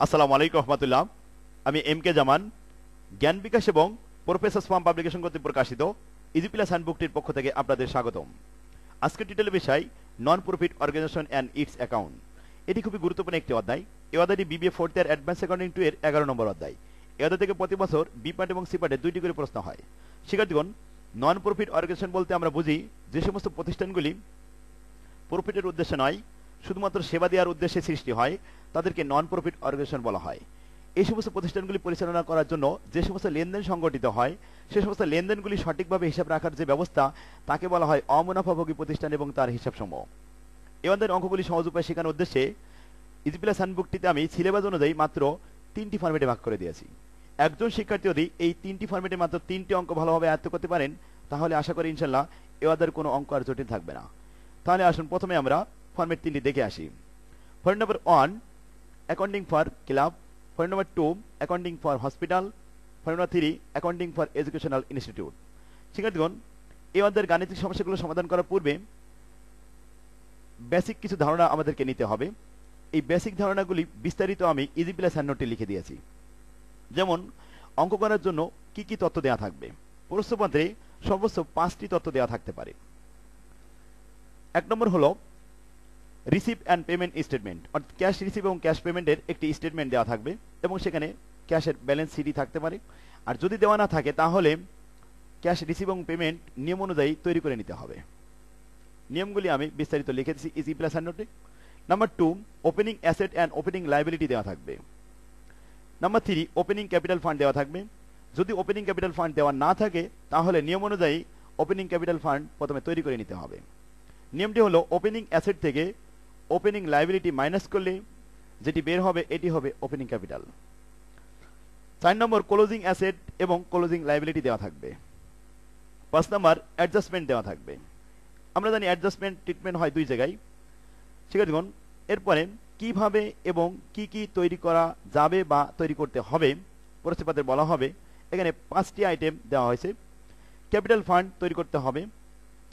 আসসালামু আলাইকুম রহমতুল্লাহ। আমি এম কে জামান, জ্ঞান বিকাশ এবং প্রফেসর ফার্ম পাবলিকেশন কর্তৃক প্রকাশিত ইজি প্লাস হ্যান্ডবুকটির পক্ষ থেকে আপনাদের স্বাগতম। আজকের টিটেলের বিষয় non profit organisation and its account. এটি খুবই গুরুত্বপূর্ণ একটি অধ্যায়। এই অধ্যায়টি BBA fourth year advance accounting 2 এর 11 নম্বর অধ্যায়। এই অধ্যায় থেকে প্রতি বছর বি পার্ট এবং সি পার্টে 2টি করে প্রশ্ন হয়। শিক্ষার্থীগণ, নন প্রফিট অর্গানাইজেশন বলতে আমরা বুঝি যে সমস্ত প্রতিষ্ঠানগুলি প্রফিটের উদ্দেশ্যে নয়, শুধুমাত্র সেবা দেওয়ার উদ্দেশ্যে সৃষ্টি হয়, তাদেরকে নন প্রফিট অর্গানাইজেশন বলা হয়। এই সমস্ত প্রতিষ্ঠানগুলি পরিচালনা করার জন্য যে সমস্ত লেনদেন সংগঠিত হয়, সে সমস্ত লেনদেনগুলি সঠিকভাবে হিসাব রাখার যে ব্যবস্থা, তাকে বলা হয় অমুনাফাভোগী প্রতিষ্ঠান এবং তার হিসাবসমূহ। এই অধ্যায়ের অঙ্কগুলি সহজ উপায়ে শেখানোর উদ্দেশ্যে ইজি প্লাস হ্যান্ডবুকটিতে আমি সিলেবাস অনুযায়ী মাত্র 3টি ফরম্যাটে ভাগ করে দিয়েছি। একজন শিক্ষার্থী যদি এই 3টি ফরম্যাটে মাত্র 3টি অঙ্ক ভালোভাবে আয়ত্ত করতে পারেন, তাহলে আশা করি ইনশাল্লাহ এই অধ্যায়ের কোনো অঙ্ক আর জটিল থাকবে না। তাহলে আসুন প্রথমে আমরা ফরম্যাট 3টি দেখে আসি। Format number 1, accounting for club. Format number 2, accounting for hospital. Format number 3, accounting for educational institute. শিক্ষার্থীগণ, এই অধ্যায়ের গাণিতিক সমস্যাগুলো সমাধান করার পূর্বে বেসিক কিছু ধারণা আমাদেরকে নিতে হবে। এই বেসিক ধারণাগুলি বিস্তারিত আমি ইজি প্লাস হ্যান্ডনোটে লিখে দিয়েছি। যেমন, অঙ্ক করার জন্য কি কি তথ্য দেওয়া থাকবে। প্রশ্নপত্রে সর্বোচ্চ 5টি তথ্য দেওয়া থাকতে পারে। 1 নম্বর হলো রিসিভ অ্যান্ড পেমেন্ট স্টেটমেন্ট, অর্থাৎ ক্যাশ রিসিভ এবং ক্যাশ পেমেন্টের একটি স্টেটমেন্ট দেওয়া থাকবে এবং সেখানে ক্যাশের ব্যালেন্স সিডি থাকতে পারে। আর যদি দেওয়া না থাকে তাহলে ক্যাশ রিসিভ এবং পেমেন্ট নিয়ম অনুযায়ী তৈরি করে নিতে হবে। নিয়মগুলি আমি বিস্তারিত লিখে দিচ্ছি ইজি প্লাস হ্যান্ডনোটে। Number 2, opening asset and opening liability দেওয়া থাকবে। নাম্বার 3, ওপেনিং ক্যাপিটাল ফান্ড দেওয়া থাকবে। যদি ওপেনিং ক্যাপিটাল ফান্ড দেওয়া না থাকে তাহলে নিয়ম অনুযায়ী ওপেনিং ক্যাপিটাল ফান্ড প্রথমে তৈরি করে নিতে হবে। নিয়মটি হলো ওপেনিং অ্যাসেট থেকে ওপেনিং লাইবিলিটি মাইনাস করলে যেটি বের হবে এটি হবে ওপেনিং ক্যাপিটাল। 4 নম্বর, ক্লোজিং অ্যাসেট এবং ক্লোজিং লাইবিলিটি দেওয়া থাকবে। 5 নম্বর, অ্যাডজাস্টমেন্ট দেওয়া থাকবে। আমরা জানি অ্যাডজাস্টমেন্ট ট্রিটমেন্ট হয় 2 জায়গায়। শিক্ষার্থীগণ, এরপরে কিভাবে এবং কি কি তৈরি করা যাবে বা তৈরি করতে হবে প্রশ্নপত্রে বলা হবে। এখানে 5টি আইটেম দেওয়া হয়েছে। ক্যাপিটাল ফান্ড তৈরি করতে হবে,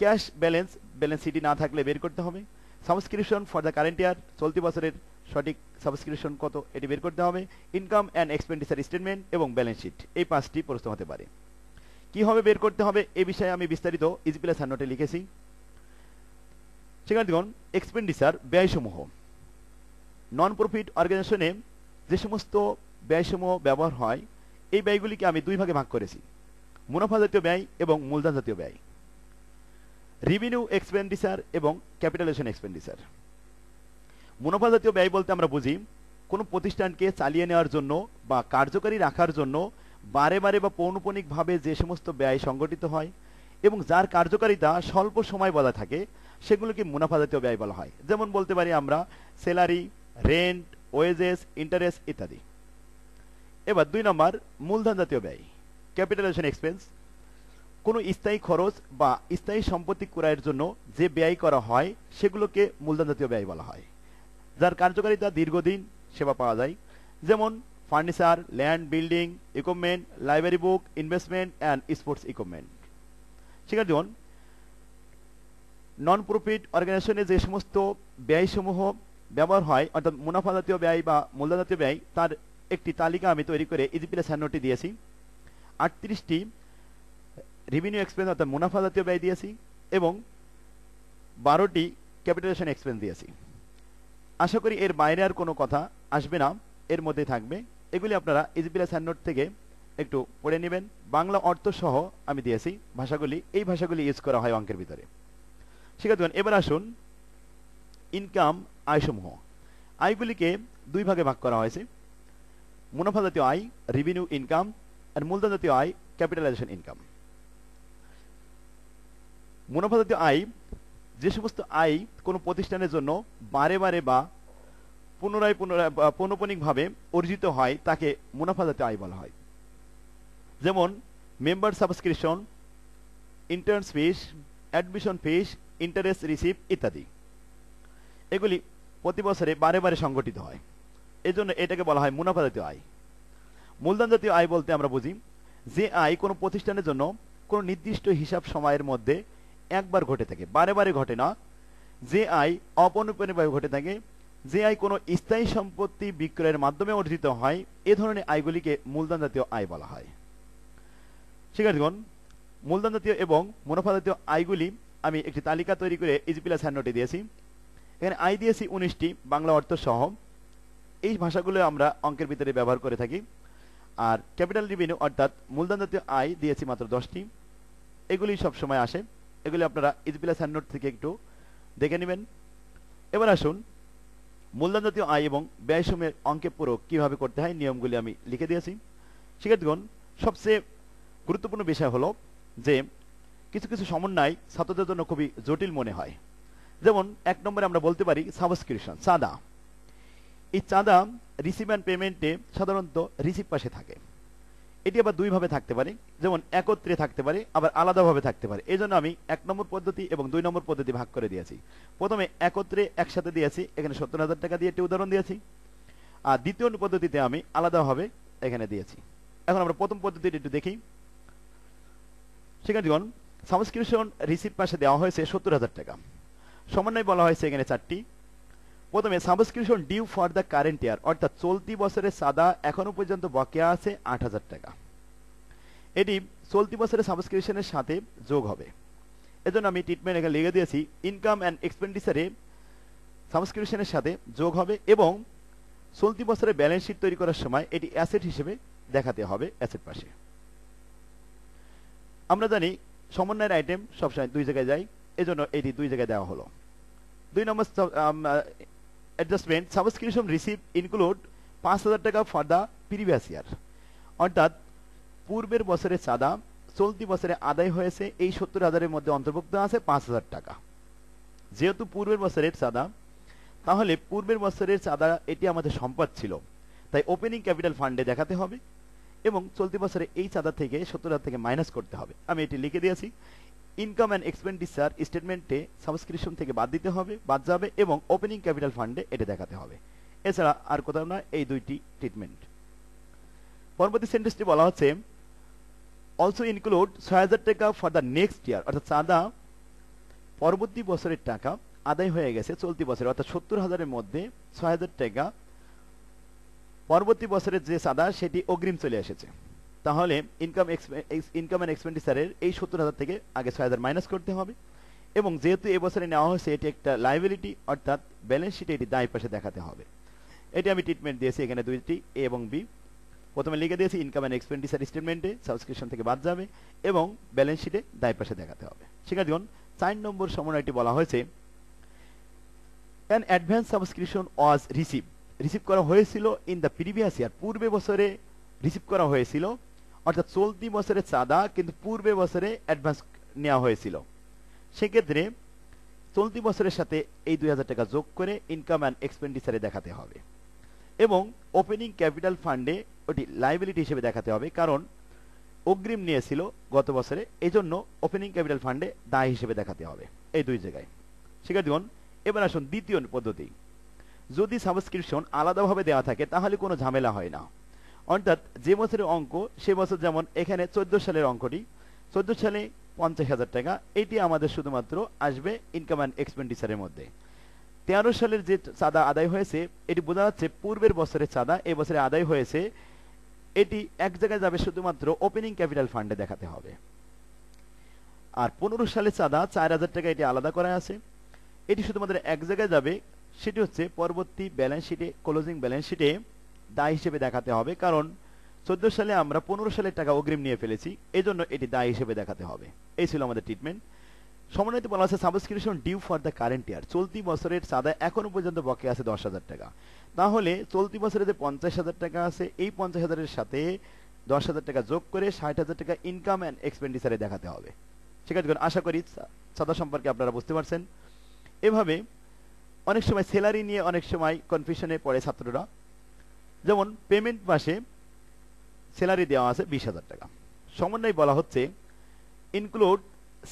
ক্যাশ ব্যালেন্স সিটি না থাকলে বের করতে হবে, subscription for the current year, চলতি বছরের সঠিক সাবস্ক্রিপশন কত এটি বের করতে হবে, ইনকাম অ্যান্ড এক্সপেন্ডিচার স্টেটমেন্ট এবং ব্যালেন্স শিট। এই 5টি প্রশ্ন হতে পারে। কিভাবে বের করতে হবে এ বিষয়ে আমি বিস্তারিত ইজি প্লাস হ্যান্ডনোটে লিখেছি। শিক্ষার্থীগণ, এক্সপেন্ডিচার ব্যয়সমূহ। নন প্রফিট অর্গানাইজেশনে যে সমস্ত ব্যয়সমূহ ব্যবহার হয়, এই ব্যয়গুলিকে আমি 2 ভাগে ভাগ করেছি, মুনাফা জাতীয় ব্যয় এবং মূলধন জাতীয় ব্যয়। রেভিনিউ এক্সপেন্ডিচার এবং ক্যাপিটালাইজেশন এক্সপেন্ডিচার। মুনাফা জাতীয় ব্যয় বলতে আমরা বুঝি কোনো প্রতিষ্ঠানকে চালিয়ে নেওয়ার জন্য বা কার্যকারী রাখার জন্য বারে বারে বা পৌনঃপুনিকভাবে যে সমস্ত ব্যয় সংগঠিত হয় এবং যার কার্যকারিতা স্বল্প সময় বলা থাকে, সেগুলোকে মুনাফা জাতীয় ব্যয় বলা হয়। যেমন বলতে পারি আমরা স্যালারি, রেন্ট, ওয়েজেস, ইন্টারেস্ট ইত্যাদি। এবার 2 নম্বর, মূলধন জাতীয় ব্যয়, ক্যাপিটালাইজেশন এক্সপেন্স। কোনো স্থায়ী খরচ বা স্থায়ী সম্পত্তি ক্রয়ের জন্য যে ব্যয় করা হয় সেগুলোকে মূলধন জাতীয় ব্যয় বলা হয়, যার কার্যকারিতা দীর্ঘদিন সেবা পাওয়া যায়। যেমন furniture, land, building, equipment, library book, investment and sports equipment. শিক্ষার্থীগণ, নন প্রফিট অর্গানাইজেশনে যে সমস্ত ব্যয়সমূহ ব্যবহার হয়, অর্থাৎ মুনাফা জাতীয় ব্যয় বা মূলধন জাতীয় ব্যয়, তার একটি তালিকা আমি তৈরি করে ইজি প্লাস হ্যান্ডনোটে দিয়েছি। 38টি রেভিনিউ এক্সপেন্স অর্থাৎ মুনাফা জাতীয় ব্যয় দিয়েছি এবং 12টি ক্যাপিটালাইজেশন এক্সপেন্স দিয়েছি। আশা করি এর বাইরে আর কোনো কথা আসবে না, এর মধ্যে থাকবে। এগুলি আপনারা ইজি প্লাস হ্যান্ডনোট থেকে একটু পড়ে নেবেন। বাংলা অর্থ সহ আমি দিয়েছি ভাষাগুলি, এই ভাষাগুলি ইউজ করা হয় অঙ্কের ভিতরে। শিক্ষার্থীগণ, এবার আসুন ইনকাম, আয়সমূহ। আয়গুলিকে 2 ভাগে ভাগ করা হয়েছে, মুনাফা জাতীয় আয় রেভিনিউ ইনকাম আর মূলধন জাতীয় আয় ক্যাপিটালাইজেশন ইনকাম। মুনাফা জাতীয় আয় যে সমস্ত আয় কোনো প্রতিষ্ঠানের জন্য বারে বারে বা পৌনঃপুনিকভাবে অর্জিত হয় তাকে মুনাফা জাতীয় আয় বলা হয়। যেমন মেম্বার সাবস্ক্রিপশন, ইন্টার্নস ফিস, অ্যাডমিশন ফিস, ইন্টারেস্ট রিসিভ ইত্যাদি। এগুলি প্রতি বছরে বারে বারে সংগঠিত হয়, এজন্য এটাকে বলা হয় মুনাফা জাতীয় আয়। মূলধন জাতীয় আয় বলতে আমরা বুঝি যে আয় কোনো প্রতিষ্ঠানের জন্য কোনো নির্দিষ্ট হিসাব সময়ের মধ্যে একবার ঘটে থাকে, বারে বারে ঘটে না। যে আয় অপরিপূর্ণভাবে ঘটে থাকে যে আয় কোনো স্থায়ী সম্পত্তি বিক্রয়ের মাধ্যমে অর্জিত হয় এ ধরনের আয়গুলিকে মূলধন জাতীয় আয় বলা হয়। শিক্ষার্থীগণ, মূলধন জাতীয় এবং মুনাফা জাতীয় আয়গুলি আমি একটি তালিকা তৈরি করে ইজি প্লাস হ্যান্ডনোটে দিয়েছি। এখানে আয় দিয়েছি 19টি বাংলা অর্থ সহ। এই ভাষাগুলো আমরা অঙ্কের ভিতরে ব্যবহার করে থাকি। আর ক্যাপিটাল রেভিনিউ অর্থাৎ মূলধন জাতীয় আয় দিয়েছি মাত্র 10টি। এগুলি সবসময় আসে, এগুলি আপনারা ইজি প্লাস হ্যান্ডনোট থেকে একটু দেখে নেবেন। এবার আসুন মূলধন জাতীয় আয় এবং ব্যয় সময়ের অঙ্কে পুরো কিভাবে করতে হয় নিয়মগুলি আমি লিখে দিয়েছি। শিক্ষার্থীগণ, সবচেয়ে গুরুত্বপূর্ণ বিষয় হলো যে কিছু কিছু সমন্বয় ছাত্রদের জন্য খুবই জটিল মনে হয়। যেমন 1 নম্বরে আমরা বলতে পারি সাবস্ক্রিপশন, চাঁদা। এই চাঁদা রিসিভ অ্যান্ড পেমেন্টে সাধারণত রিসিভ পাশে থাকে। এটি আবার দুইভাবে থাকতে পারে, যেমন একত্রে থাকতে পারে, আবার আলাদাভাবে থাকতে পারে। এই জন্য আমি 1 নম্বর পদ্ধতি এবং 2 নম্বর পদ্ধতি ভাগ করে দিয়েছি। প্রথমে একত্রে একসাথে দিয়েছি, এখানে 70,000 টাকা দিয়ে একটি উদাহরণ দিয়েছি। আর দ্বিতীয় পদ্ধতিতে আমি আলাদাভাবে এখানে দিয়েছি। এখন আমরা প্রথম পদ্ধতিটি একটু দেখি। শিক্ষার্থীগণ, সাবস্ক্রিপশন রিসিভ পাশে দেওয়া হয়েছে 70,000 টাকা। সমন্বয় বলা হয়েছে এখানে 4টি। প্রথমে subscription due for the current year, অর্থাৎ চলতি বছরের চাঁদা এখনো পর্যন্ত বকেয়া আছে 8,000 টাকা। এটি চলতি বছরের সাবস্ক্রিপশনের সাথে যোগ হবে। এজন্য আমি ট্রিটমেন্ট এখানে লিখে দিয়েছি ইনকাম অ্যান্ড এক্সপেন্ডিচারে সাবস্ক্রিপশনের সাথে যোগ হবে এবং চলতি বছরের ব্যালেন্স শিট তৈরি করার সময় এটি অ্যাসেট হিসেবে দেখাতে হবে অ্যাসেট পাশে। আমরা জানি সমন্বয়ের আইটেম সবসময় 2 জায়গায় যায়, এজন্য এটি 2 জায়গায় দেওয়া হলো। 2 নম্বর অ্যাডজাস্টমেন্ট, সাবস্ক্রিপশন রিসিভ ইনক্লুড 5,000 টাকা ফর দ্য প্রিভিয়াস ইয়ার, অর্থাৎ পূর্বের বছরের চাঁদা চলতি বছরে আদায় হয়েছে এই 70,000-এর মধ্যে অন্তর্ভুক্ত আছে 5,000 টাকা। যেহেতু পূর্বের বছরের চাঁদা, তাহলে পূর্বের বছরের চাঁদা এটি আমাদের সম্পদ ছিল, তাই ওপেনিং ক্যাপিটাল ফান্ডে দেখাতে হবে এবং চলতি বছরে এই চাঁদা থেকে 70,000 থেকে মাইনাস করতে হবে। আমি এটি লিখে দিয়েছি। ইনকাম অ্যান্ড এক্সপেন্ডিচার স্টেটমেন্টে সাবস্ক্রিপশন থেকে বাদ যাবে এবং ওপেনিং ক্যাপিটাল ফান্ডে এটা দেখাতে হবে। এছাড়া আর কোথাও না, এই 2টি ট্রিটমেন্ট। পরবর্তী সেন্টেন্সটি বলা হচ্ছে অলসো ইনক্লুড 6,000 টাকা ফর দ্য নেক্সট ইয়ার, অর্থাৎ চাঁদা পরবর্তী বছরের টাকা আদায় হয়ে গেছে চলতি বছরে, অর্থাৎ 70,000-এর মধ্যে 6,000 টাকা পরবর্তী বছরের যে চাঁদা সেটি অগ্রিম চলে এসেছে। তাহলে ইনকাম অ্যান্ড এক্সপেন্ডিচারের এই 70,000 থেকে আগে 6,000 মাইনাস করতে হবে এবং যেহেতু এবছরে নেওয়া হয়েছে এটি একটা লাইবিলিটি, অর্থাৎ ব্যালেন্স শিটে এটি দায় পাশে দেখাতে হবে। এটি আমি ট্রিটমেন্ট দিয়েছি এখানে 2টি, এ এবং বি। প্রথমে লিখে দিয়েছি ইনকাম অ্যান্ড এক্সপেন্ডিচার স্টেটমেন্টে সাবস্ক্রিপশন থেকে বাদ যাবে এবং ব্যালেন্স শিটে দায় পাশে দেখাতে হবে। শিক্ষার্থীগণ, 4 নম্বর সমন্বয়টি বলা হয়েছে an advance subscription was receive করা হয়েছিল ইন দ্য প্রিভিয়াস ইয়ার, পূর্বে বছরে রিসিভ করা হয়েছিল, অর্থাৎ চলতি বছরের চাঁদা কিন্তু পূর্বে বছরে অ্যাডভান্স নেওয়া হয়েছিল। সেক্ষেত্রে চলতি বছরের সাথে এই 2,000 টাকা যোগ করে ইনকাম অ্যান্ড এক্সপেন্ডিচারে দেখাতে হবে এবং ওপেনিং ক্যাপিটাল ফান্ডে ওটি লাইবিলিটি হিসেবে দেখাতে হবে, কারণ অগ্রিম নিয়েছিল গত বছরে, এজন্য ওপেনিং ক্যাপিটাল ফান্ডে দায় হিসেবে দেখাতে হবে এই 2 জায়গায়। শিক্ষার্থীগণ, এবার আসুন দ্বিতীয় পদ্ধতি। যদি সাবস্ক্রিপশন আলাদাভাবে দেওয়া থাকে তাহলে কোনো ঝামেলা হয় না, অর্থাৎ যে বছরের অঙ্ক সে বছর, যেমন এখানে 14 সালের অঙ্কটি, 14 সালে 50,000 টাকা, এটি আমাদের শুধুমাত্র আসবে ইনকাম অ্যান্ড এক্সপেন্ডিচারের মধ্যে। 13 সালের যে চাঁদা আদায় হয়েছে এটি বোঝা যাচ্ছে পূর্বের বছরের চাঁদা এই বছরে আদায় হয়েছে, এটি এক জায়গায় যাবে শুধুমাত্র ওপেনিং ক্যাপিটাল ফান্ডে দেখাতে হবে। আর 15 সালের চাঁদা 4,000 টাকা, এটি আলাদা করা আছে, এটি শুধুমাত্র এক জায়গায় যাবে, সেটি হচ্ছে পরবর্তী ব্যালেন্স শিটে, ক্লোজিং ব্যালেন্স শিটে দায় হিসেবে দেখাতে হবে, কারণ 14 সালে আমরা 15 সালের টাকা অগ্রিম নিয়ে ফেলেছি, এজন্য এটি দায় হিসেবে দেখাতে হবে। এই ছিল আমাদের ট্রিটমেন্ট। সমন্বয়তে বলা আছে subscription due for the current year, চলতি বছরের চাঁদা এখনো পর্যন্ত বকেয়া আছে 10,000 টাকা। তাহলে চলতি বছরে যে 50,000 টাকা আছে এই 50,000-এর সাথে 10,000 টাকা যোগ করে 60,000 টাকা ইনকাম অ্যান্ড এক্সপেন্ডিচারে দেখাতে হবে। শিক্ষার্থীগণ, আশা করি চাঁদা সম্পর্কে আপনারা বুঝতে পারছেন। এভাবে অনেক সময় স্যালারি নিয়ে অনেক সময় কনফিউশনে পড়ে ছাত্ররা। যেমন পেমেন্ট মাসে স্যালারি দেওয়া আছে 20,000 টাকা, সমন্বয় বলা হচ্ছে ইনক্লুড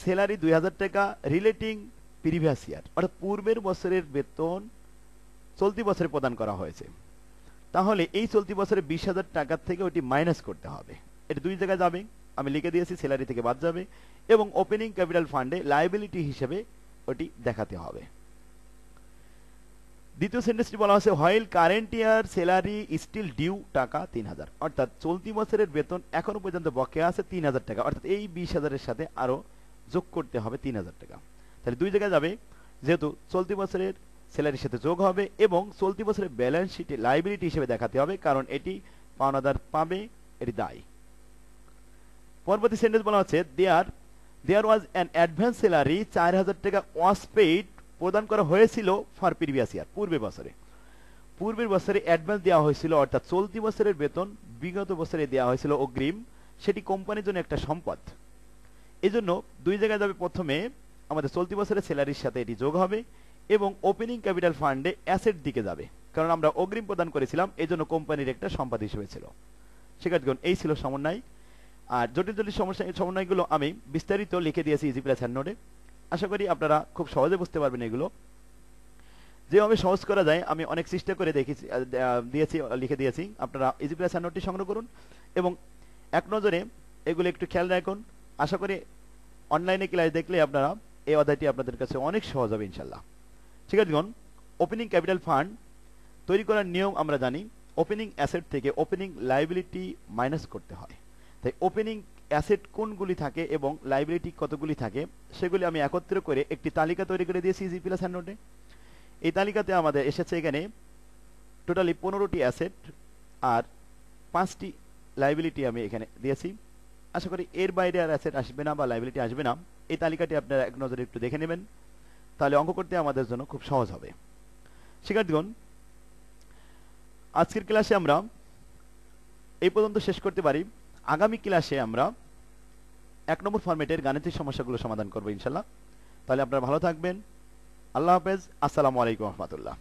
স্যালারি 2,000 টাকা রিলেটিং প্রিভিয়াস ইয়ার, অর্থাৎ পূর্বের বছরের বেতন চলতি বছরে প্রদান করা হয়েছে। তাহলে এই চলতি বছরে 20,000 টাকার থেকে ওটি মাইনাস করতে হবে, এটি 2 জায়গায় যাবে, আমি লিখে দিয়েছি স্যালারি থেকে বাদ যাবে এবং ওপেনিং ক্যাপিটাল ফান্ডে লায়াবিলিটি হিসেবে ওটি দেখাতে হবে। দ্বিতীয় সেন্টেন্সটি বলা হচ্ছে while current year salary still due টাকা ৩০০০, অর্থাৎ চলতি বছরের বেতন এখনো পর্যন্ত বকেয়া আছে ৩০০০ টাকা, অর্থাৎ এই ২০,০০০-এর সাথে আরো যোগ করতে হবে ৩০০০ টাকা। তাহলে দুই জায়গায় যাবে, যেহেতু চলতি বছরের স্যালারির সাথে যোগ হবে এবং চলতি বছরের ব্যালেন্স শিটে লাইবিলিটি হিসেবে দেখাতে হবে, কারণ এটি পাওনাদার পাবে, এটি দায়। পরবর্তী সেন্টেন্স বলা হচ্ছে দেয়ার ওয়াজ অ্যান অ্যাডভান্স স্যালারি ৪০০০ টাকা ওয়াজ পেইড, প্রদান করা হয়েছিল ফর প্রিভিয়াস ইয়ার, পূর্বের বছরে অ্যাডভান্স দেওয়া হয়েছিল, অর্থাৎ চলতি বছরের বেতন বিগত বছরে দেওয়া হয়েছিল অগ্রিম, সেটি কোম্পানির জন্য একটা সম্পদ। এই জন্য দুই জায়গায় যাবে, প্রথমে আমাদের চলতি বছরের স্যালারির সাথে এটি যোগ হবে এবং ওপেনিং ক্যাপিটাল ফান্ডে অ্যাসেট দিকে যাবে, কারণ আমরা অগ্রিম প্রদান করেছিলাম, এই জন্য কোম্পানির একটা সম্পদ হিসেবে ছিল। শিক্ষার্থীগণ, এই ছিল সমন্বয়। আর জটিল জটিল সমন্বয়গুলো আমি বিস্তারিত লিখে দিয়েছি ইজি প্লাস হ্যান্ড নোটে। আশা করি আপনারা খুব সহজে বুঝতে পারবেন। এগুলো যেভাবে সহজ করা যায় আমি অনেক চেষ্টা করে লিখে দিয়েছি। আপনারা ইজি প্লাস হ্যান্ড নোটটি সংগ্রহ করুন এবং এক নজরে এগুলো একটু খেয়াল রাখুন। আশা করি অনলাইনে ক্লাস দেখলে আপনারা এই অধ্যায়টি আপনাদের কাছে অনেক সহজ হবে ইনশাল্লাহ। শিক্ষার্থীগণ, ওপেনিং ক্যাপিটাল ফান্ড তৈরি করার নিয়ম আমরা জানি, ওপেনিং অ্যাসেট থেকে ওপেনিং লাইবিলিটি মাইনাস করতে হয়। তাই ওপেনিং অ্যাসেট কোনগুলি থাকে এবং লাইবিলিটি কতগুলি থাকে সেগুলি আমি একত্র করে একটি তালিকা তৈরি করে দিয়েছি ইজি প্লাস হ্যান্ড নোটে। এই তালিকাতে আমাদের এসেছে এখানে টোটালি 15টি অ্যাসেট আর 5টি লাইবিলিটি আমি এখানে দিয়েছি। আশা করি এর বাইরে আর অ্যাসেট আসবে না বা লাইবিলিটি আসবে না। এই তালিকাটি আপনারা এক নজরে একটু দেখে নেবেন, তাহলে অঙ্ক করতে আমাদের জন্য খুব সহজ হবে। শিক্ষার্থীগণ, আজকের ক্লাসে আমরা এই পর্যন্ত শেষ করতে পারি। আগামী ক্লাসে আমরা 1 নম্বর ফরম্যাটের গাণিতিক সমস্যাগুলো সমাধান করবো ইনশাল্লাহ। তাহলে আপনারা ভালো থাকবেন। আল্লাহ হাফেজ। আসসালামু আলাইকুম রহমতুল্লাহ।